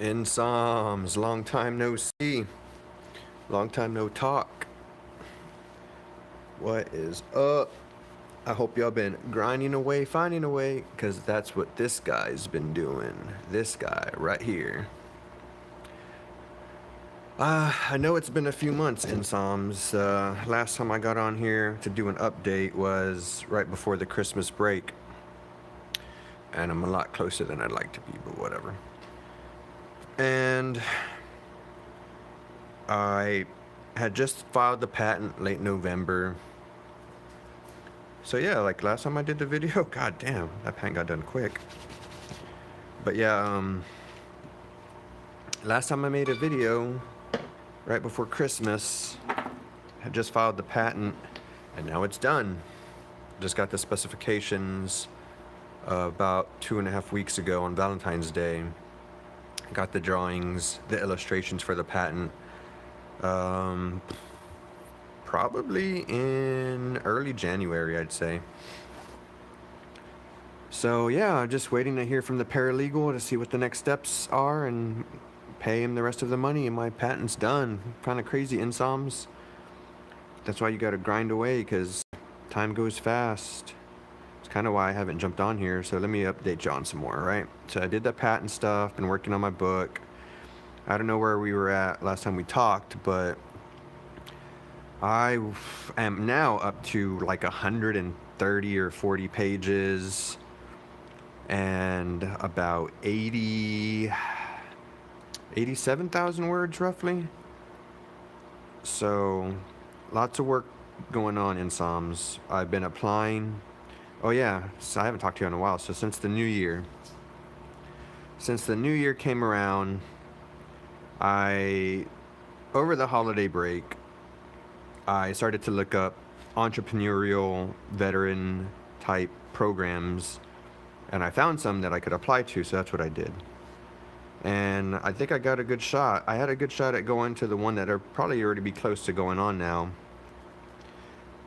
In Psalms, long time no see, long time no talk. What is up? I hope y'all been grinding away, finding a way, because that's what this guy's been doing. This guy right here. I know it's been a few months in Psalms. Last time I got on here to do an update was right before the Christmas break. And I'm a lot closer than I'd like to be, but whatever. And I had just filed the patent late November. So yeah, like last time I did the video, god damn, that patent got done quick. But yeah, last time I made a video, right before Christmas, had just filed the patent, and now it's done. Just got the specifications about 2.5 weeks ago on Valentine's Day. Got the drawings, the illustrations for the patent. Probably in early January, I'd say. So yeah, I'm just waiting to hear from the paralegal to see what the next steps are and pay him the rest of the money, and my patent's done. Kind of crazy in Psalms. That's why you gotta grind away, because time goes fast. It's kind of why I haven't jumped on here, so let me update you on some more, right? So I did the patent stuff, been working on my book. I don't know where we were at last time we talked, but I am now up to like 130 or 40 pages and about 87,000 words roughly. So lots of work going on in Psalms. I've been applying. Oh yeah, so I haven't talked to you in a while. So since the new year came around, over the holiday break, I started to look up entrepreneurial veteran type programs, and I found some that I could apply to, so that's what I did. And I think I got a good shot. I had a good shot at going to the one that are probably already be close to going on now.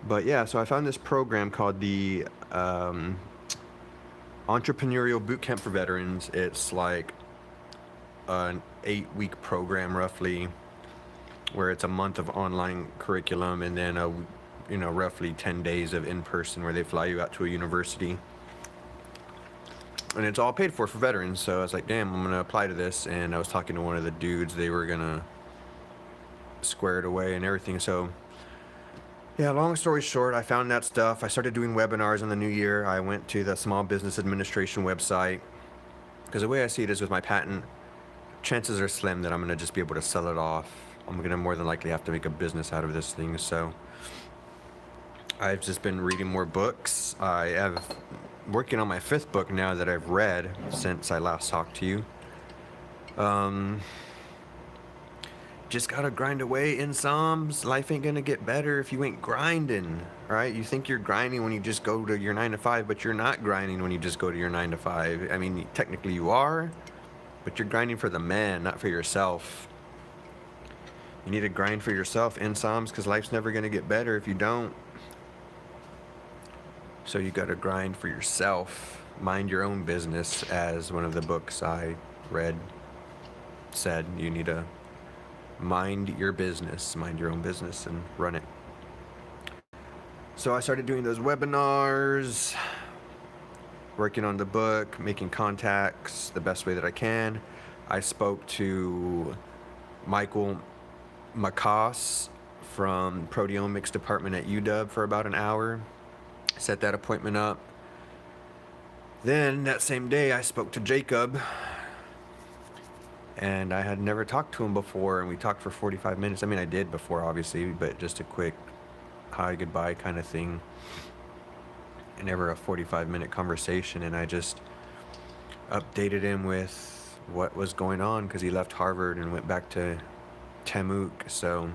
But yeah, so I found this program called the Entrepreneurial Bootcamp for Veterans. It's like an 8-week program roughly, where it's a month of online curriculum and then roughly 10 days of in-person where they fly you out to a university. And it's all paid for veterans, so I was like, damn, I'm gonna apply to this. And I was talking to one of the dudes, they were gonna square it away and everything. So yeah, long story short, I found that stuff. I started doing webinars in the new year. I went to the Small Business Administration website, because the way I see it is with my patent, chances are slim that I'm gonna just be able to sell it off. I'm gonna more than likely have to make a business out of this thing. So I've just been reading more books. I have working on my 5th book now that I've read since I last talked to you. Just gotta grind away in Psalms. Life ain't gonna get better if you ain't grinding, right? You think you're grinding when you just go to your 9 to 5, but you're not grinding when you just go to your 9 to 5. I mean, technically you are, but you're grinding for the man, not for yourself. You need to grind for yourself in Psalms, because life's never gonna get better if you don't. So you gotta grind for yourself. Mind your own business, as one of the books I read said. You need to mind your business, mind your own business, and run it. So I started doing those webinars, working on the book, making contacts the best way that I can. I spoke to Michael Makas from proteomics department at UW for about an hour. Set that appointment up. Then that same day I spoke to Jacob, and I had never talked to him before, and we talked for 45 minutes. I mean, I did before obviously, but just a quick hi, goodbye kind of thing. And never a 45-minute conversation, and I just updated him with what was going on, because he left Harvard and went back to Temuk. So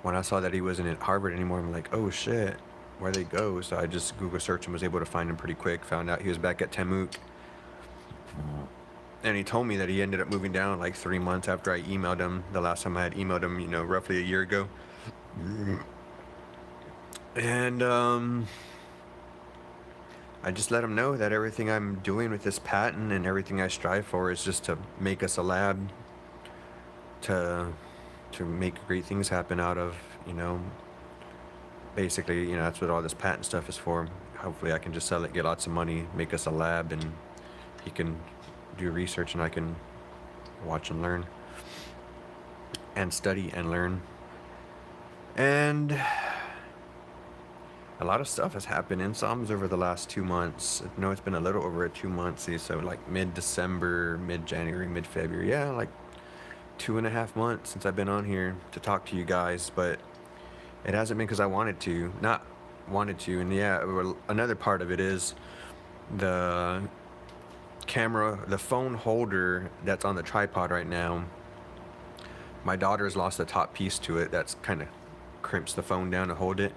when I saw that he wasn't at Harvard anymore, I'm like, oh shit, where'd they go? So I just Google searched and was able to find him pretty quick. Found out he was back at Temuk. And he told me that he ended up moving down like 3 months after I emailed him. The last time I had emailed him, roughly a year ago. And I just let them know that everything I'm doing with this patent and everything I strive for is just to make us a lab to make great things happen out of, basically, that's what all this patent stuff is for. Hopefully I can just sell it, get lots of money, make us a lab, and he can do research and I can watch and learn and study and learn. And a lot of stuff has happened in SOMS over the last 2 months. I know it's been a little over 2 months, so like mid-December, mid-January, mid-February. Yeah, like 2.5 months since I've been on here to talk to you guys, but it hasn't been because I not wanted to. And yeah, another part of it is the camera, the phone holder that's on the tripod right now. My daughter's lost the top piece to it. That's kind of crimps the phone down to hold it.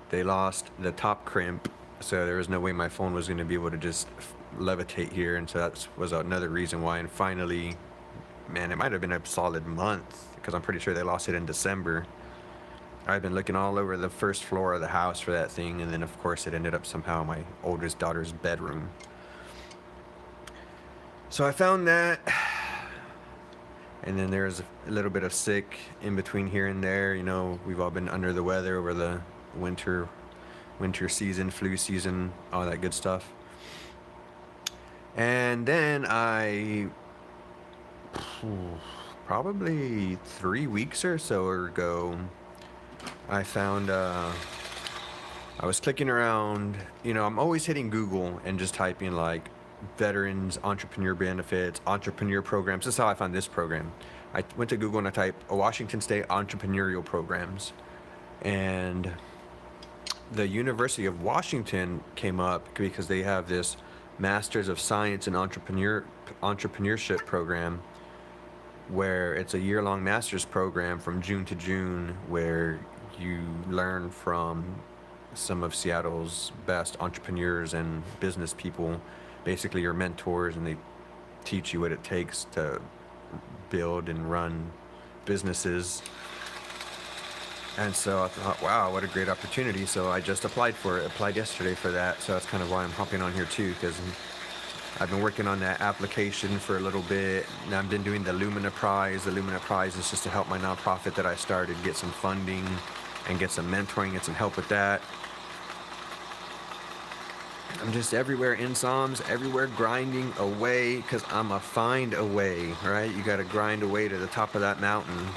They lost the top crimp, so there was no way my phone was going to be able to just levitate here, and so that was another reason why. And finally, man, it might have been a solid month, because I'm pretty sure they lost it in December. I've been looking all over the first floor of the house for that thing, and then of course it ended up somehow in my oldest daughter's bedroom. So I found that, and then there's a little bit of sick in between here and there. We've all been under the weather over the winter season, flu season, all that good stuff. And then probably 3 weeks or so ago, I found I was clicking around. I'm always hitting Google and just typing like veterans entrepreneur benefits, entrepreneur programs. This is how I found this program. I went to Google and I typed Washington State entrepreneurial programs, and the University of Washington came up because they have this Masters of Science in Entrepreneurship program, where it's a year-long master's program from June to June, where you learn from some of Seattle's best entrepreneurs and business people, basically your mentors, and they teach you what it takes to build and run businesses. And so I thought, wow, what a great opportunity. So I just applied yesterday for that. So that's kind of why I'm hopping on here too, because I've been working on that application for a little bit. And I've been doing the Lumina Prize. The Lumina Prize is just to help my nonprofit that I started get some funding and get some mentoring, get some help with that. I'm just everywhere in SOMS, everywhere grinding away, because I'm a find a way, right? You got to grind away to the top of that mountain.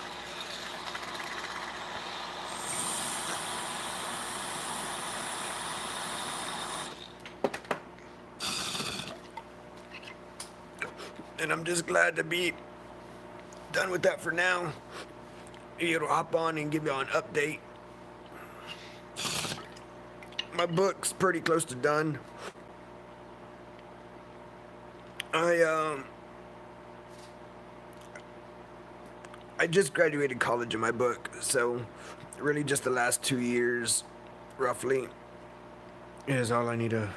And I'm just glad to be done with that for now. It'll hop on and give y'all an update. My book's pretty close to done. I just graduated college in my book, so really just the last 2 years, roughly, is all I need to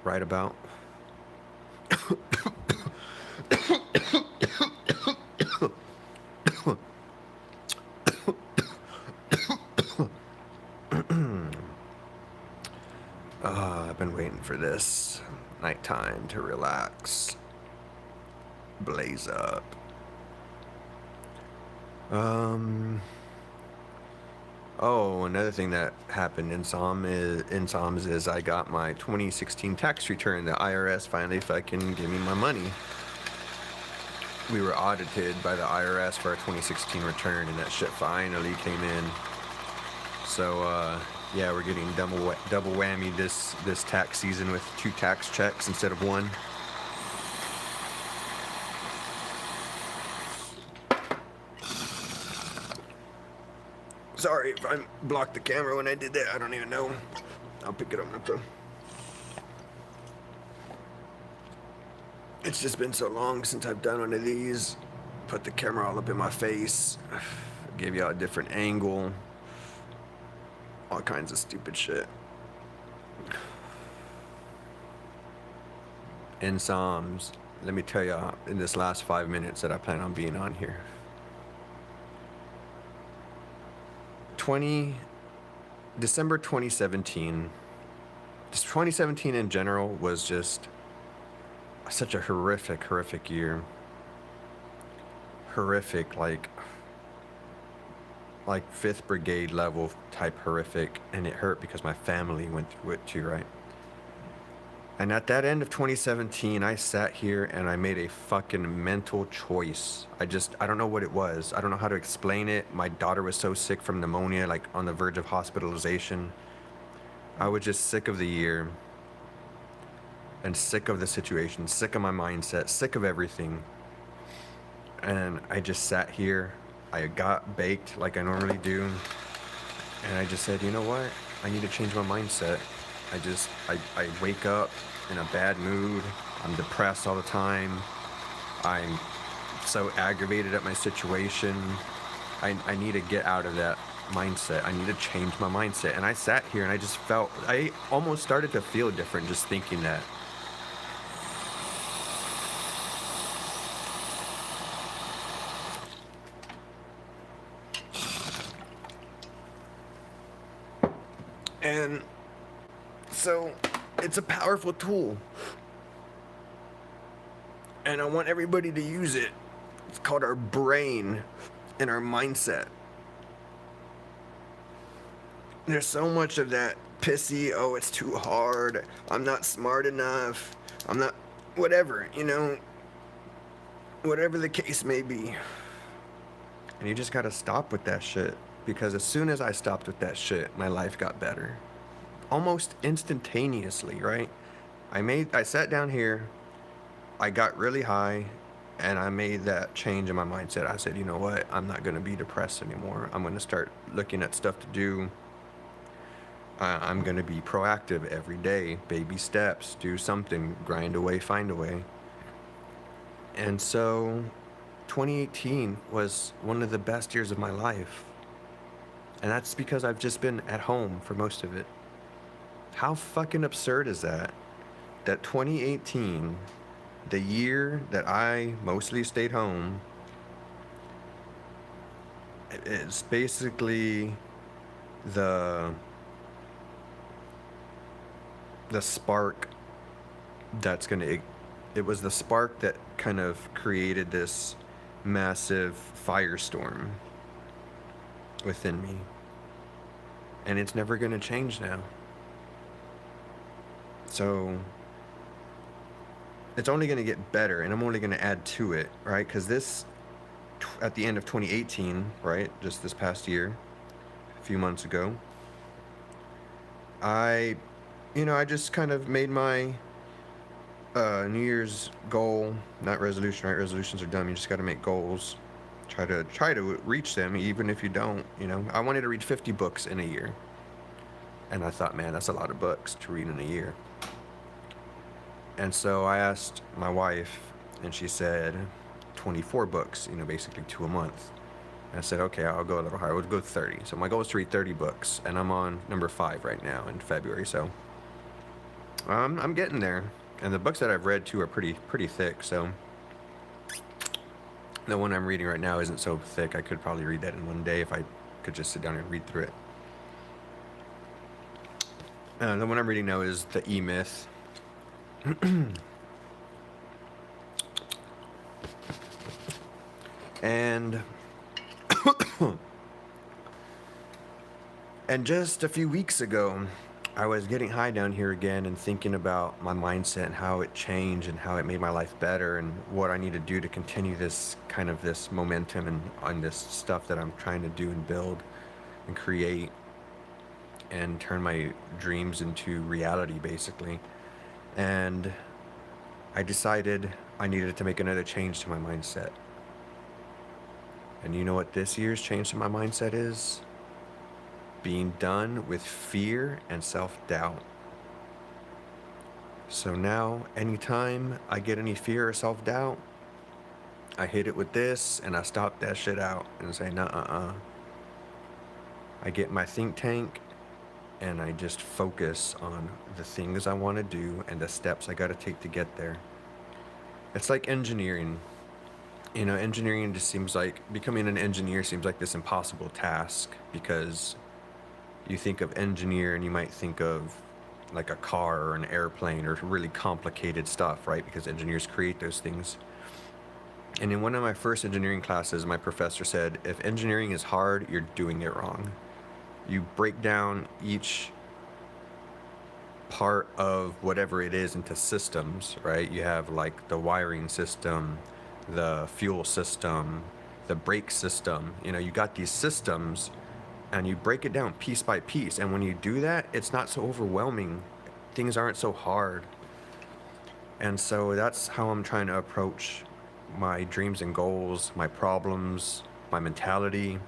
write about. I've been waiting for this nighttime to relax, blaze up. Oh, another thing that happened in SOMS is I got my 2016 tax return. The IRS finally fucking gave me my money. We were audited by the IRS for our 2016 return, and that shit finally came in. So, yeah, we're getting double whammy this tax season with 2 tax checks instead of 1. Sorry if I blocked the camera when I did that. I don't even know. I'll pick it up though. It's just been so long since I've done one of these. Put the camera all up in my face. Give y'all a different angle. All kinds of stupid shit. In SOMS, let me tell y'all in this last 5 minutes that I plan on being on here. December 2017, Just 2017 in general was just such a horrific year. Horrific, like 5th Brigade level type horrific, and it hurt because my family went through it too, right? And at that end of 2017, I sat here and I made a fucking mental choice. I don't know what it was. I don't know how to explain it. My daughter was so sick from pneumonia, like on the verge of hospitalization. I was just sick of the year and sick of the situation, sick of my mindset, sick of everything. And I just sat here. I got baked like I normally do. And I just said, you know what? I need to change my mindset. I wake up in a bad mood. I'm depressed all the time. I'm so aggravated at my situation. I need to get out of that mindset. I need to change my mindset. And I sat here and I almost started to feel different just thinking that. And so it's a powerful tool. And I want everybody to use it. It's called our brain and our mindset. There's so much of that pissy, oh, it's too hard, I'm not smart enough, I'm not, whatever, whatever the case may be. And you just gotta stop with that shit. Because as soon as I stopped with that shit, my life got better. Almost instantaneously, right? I sat down here, I got really high, and I made that change in my mindset. I said, you know what? I'm not gonna be depressed anymore. I'm gonna start looking at stuff to do. I'm gonna be proactive every day, baby steps, do something, grind away, find a way. And so 2018 was one of the best years of my life. And that's because I've just been at home for most of it. How fucking absurd is that? That 2018, the year that I mostly stayed home, is basically the spark that's gonna, it was the spark that kind of created this massive firestorm within me. And it's never gonna change now. So it's only gonna get better, and I'm only gonna add to it, right? Because this, at the end of 2018, right, just this past year, a few months ago, I just kind of made my New Year's goal, not resolution, right? Resolutions are dumb. You just got to make goals. Try to reach them, even if you don't. I wanted to read 50 books in a year, and I thought, man, that's a lot of books to read in a year. And so I asked my wife, and she said 24 books. Basically 2 a month. And I said, okay, I'll go a little higher. We'll go 30. So my goal is to read 30 books, and I'm on number 5 right now in February. So I'm getting there. And the books that I've read too are pretty thick. So the one I'm reading right now isn't so thick. I could probably read that in one day if I could just sit down and read through it. The one I'm reading now is The E-Myth. And and just a few weeks ago, I was getting high down here again and thinking about my mindset and how it changed and how it made my life better and what I need to do to continue this momentum and on this stuff that I'm trying to do and build and create and turn my dreams into reality, basically. And I decided I needed to make another change to my mindset. And you know what this year's change to my mindset is? Being done with fear and self-doubt. So now, anytime I get any fear or self-doubt, I hit it with this and I stop that shit out and say, nuh-uh-uh. I get my think tank and I just focus on the things I want to do and the steps I got to take to get there. It's like engineering. Engineering just seems like, becoming an engineer seems like this impossible task, because you think of engineer and you might think of like a car or an airplane or really complicated stuff, right? Because engineers create those things. And in one of my first engineering classes, my professor said, if engineering is hard, you're doing it wrong. You break down each part of whatever it is into systems, right? You have like the wiring system, the fuel system, the brake system. You know, you got these systems and you break it down piece by piece. And when you do that, it's not so overwhelming. Things aren't so hard. And so that's how I'm trying to approach my dreams and goals, my problems, my mentality.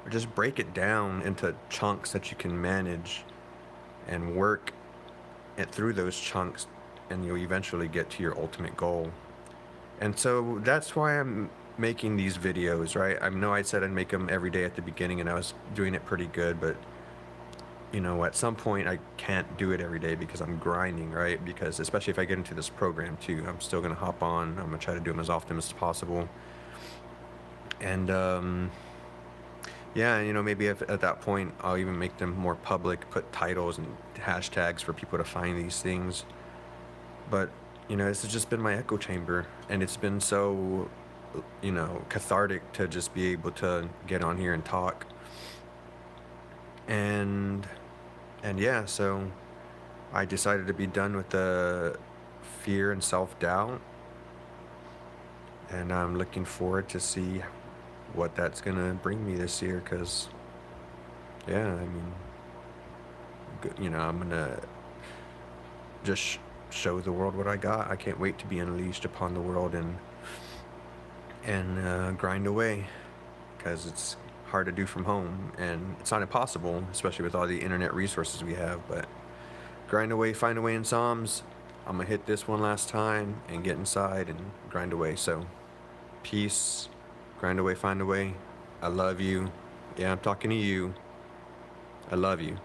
Or just break it down into chunks that you can manage and work it through those chunks, and you'll eventually get to your ultimate goal. And so that's why I'm making these videos, right? I know I said I'd make them every day at the beginning, and I was doing it pretty good, but you know, at some point I can't do it every day because I'm grinding, right? Because especially if I get into this program too, I'm still gonna hop on. I'm gonna try to do them as often as possible. And yeah, you know, maybe if at that point I'll even make them more public, put titles and hashtags for people to find these things. But, you know, this has just been my echo chamber, and it's been so, you know, cathartic to just be able to get on here and talk. And yeah, so I decided to be done with the fear and self-doubt, and I'm looking forward to see what that's gonna bring me this year, because yeah, I mean, you know, I'm gonna just show the world what I got. I can't wait to be unleashed upon the world and grind away, because it's hard to do from home, and it's not impossible, especially with all the internet resources we have. But grind away, find a way in Psalms. I'm gonna hit this one last time and get inside and grind away. So peace, grind away, find a way. I love you. Yeah, I'm talking to you. I love you.